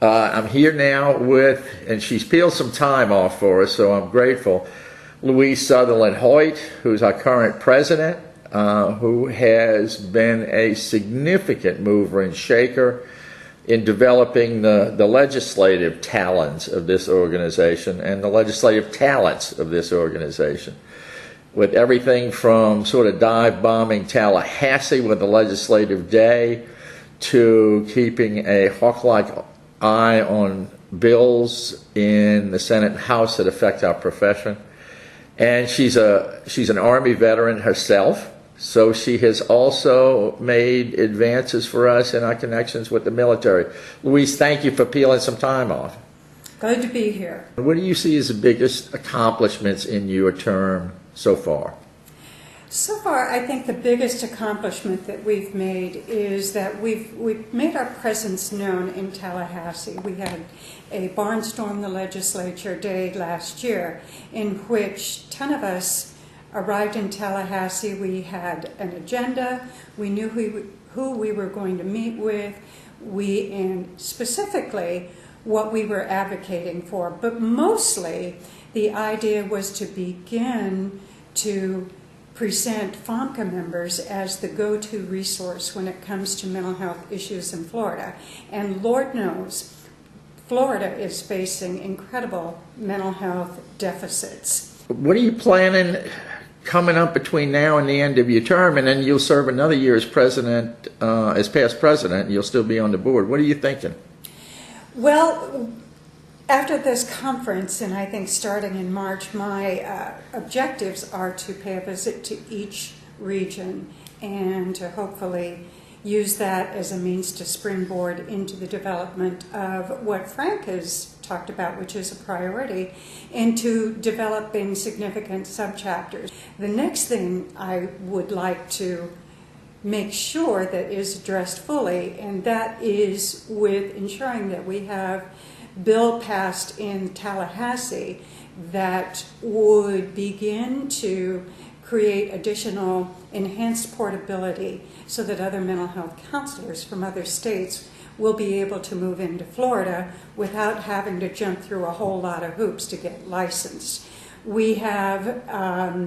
I'm here now with, and she's peeled some time off for us, so I'm grateful, Louise Sutherland-Hoyt, who's our current president, who has been a significant mover and shaker in developing the legislative talents of this organization and the legislative talents of this organization. With everything from sort of dive bombing Tallahassee with the legislative day to keeping a hawk-like eye on bills in the Senate and House that affect our profession. And she's an Army veteran herself, so she has also made advances for us in our connections with the military. Louise, thank you for peeling some time off. Glad to be here. What do you see as the biggest accomplishments in your term so far? So far, I think the biggest accomplishment that we've made is that we've made our presence known in Tallahassee. We had a barnstorm the legislature day last year in which 10 of us arrived in Tallahassee. We had an agenda. We knew who we were going to meet with, and specifically what we were advocating for. But mostly, the idea was to begin to present FMHCA members as the go-to resource when it comes to mental health issues in Florida. And Lord knows, Florida is facing incredible mental health deficits. What are you planning coming up between now and the end of your term? And then you'll serve another year as president, as past president, you'll still be on the board. What are you thinking? Well, after this conference, and I think starting in March, my objectives are to pay a visit to each region and to hopefully use that as a means to springboard into the development of what Frank has talked about, which is a priority, into developing significant subchapters. The next thing I would like to make sure that is addressed fully, and that is with ensuring that we have bill passed in Tallahassee that would begin to create additional enhanced portability so that other mental health counselors from other states will be able to move into Florida without having to jump through a whole lot of hoops to get licensed. We have a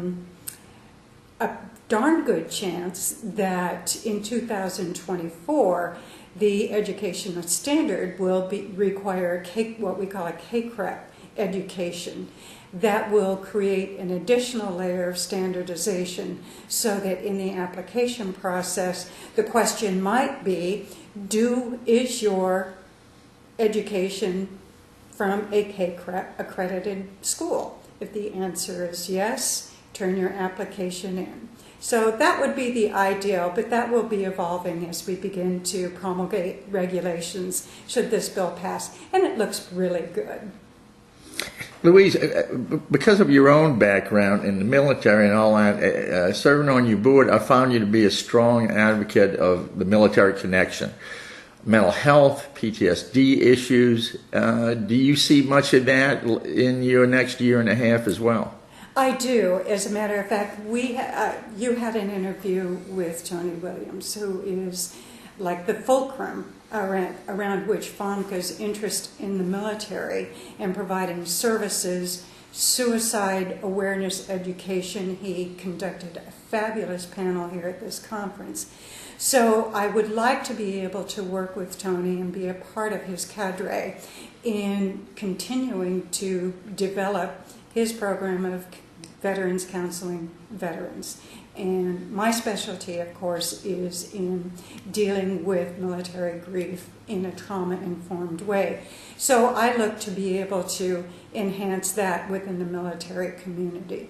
darn good chance that in 2024 the educational standard will require what we call a KCREP education that will create an additional layer of standardization so that in the application process the question might be, is your education from a KCREP accredited school? If the answer is yes, turn your application in. So that would be the ideal, but that will be evolving as we begin to promulgate regulations should this bill pass, and it looks really good. Louise, because of your own background in the military and all that, serving on your board, I found you to be a strong advocate of the military connection. Mental health, PTSD issues, do you see much of that in your next year and a half as well? I do. As a matter of fact, you had an interview with Tony Williams, who is like the fulcrum around which FMHCA's interest in the military and providing services, suicide awareness education. He conducted a fabulous panel here at this conference. So I would like to be able to work with Tony and be a part of his cadre in continuing to develop his program of veterans counseling veterans. And my specialty, of course, is in dealing with military grief in a trauma-informed way. So I look to be able to enhance that within the military community.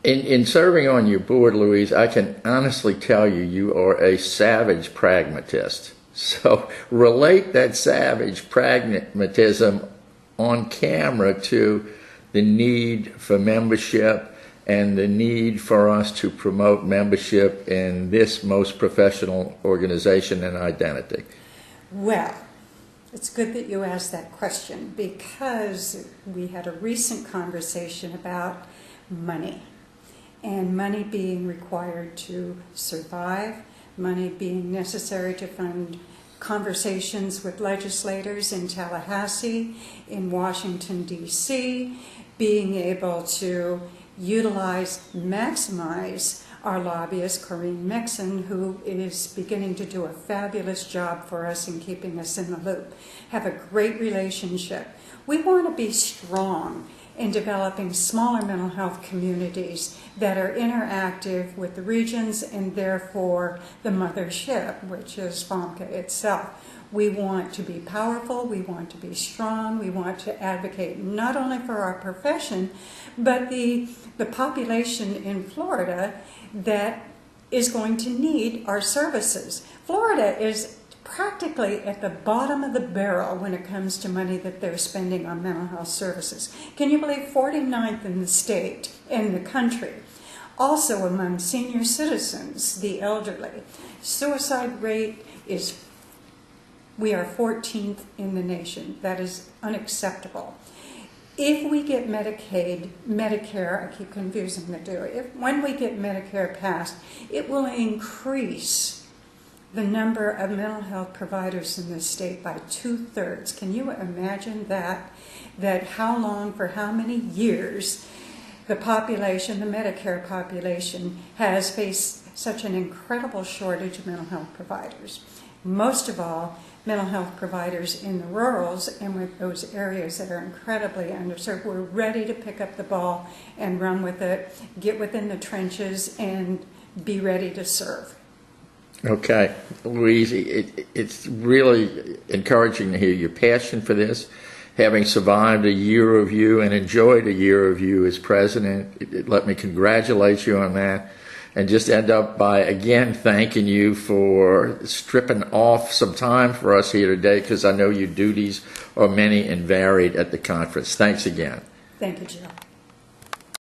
In serving on your board, Louise, I can honestly tell you are a savage pragmatist. So relate that savage pragmatism on camera to the need for membership and the need for us to promote membership in this most professional organization and identity. Well, it's good that you asked that question because we had a recent conversation about money and money being required to survive, money being necessary to fund conversations with legislators in Tallahassee, in Washington, D.C., being able to utilize, maximize our lobbyist, Corinne Mixon, who is beginning to do a fabulous job for us in keeping us in the loop. Have a great relationship. We want to be strong in developing smaller mental health communities that are interactive with the regions and therefore the mothership, which is FMHCA itself. We want to be powerful, we want to be strong, we want to advocate not only for our profession, but the population in Florida that is going to need our services. Florida is practically at the bottom of the barrel when it comes to money that they're spending on mental health services. Can you believe 49th in the state, in the country? Also among senior citizens, the elderly. Suicide rate is, we are 14th in the nation. That is unacceptable. If we get Medicare, I keep confusing the two, when we get Medicare passed, it will increase the number of mental health providers in this state by 2/3. Can you imagine that? That how long, for how many years, the population, the Medicare population, has faced such an incredible shortage of mental health providers. Most of all, mental health providers in the rurals and with those areas that are incredibly underserved. We're ready to pick up the ball and run with it, get within the trenches, and be ready to serve. Okay, Louise, it's really encouraging to hear your passion for this. Having survived a year of you and enjoyed a year of you as president, let me congratulate you on that. And just end up by, again, thanking you for stripping off some time for us here today, because I know your duties are many and varied at the conference. Thanks again. Thank you, Joe.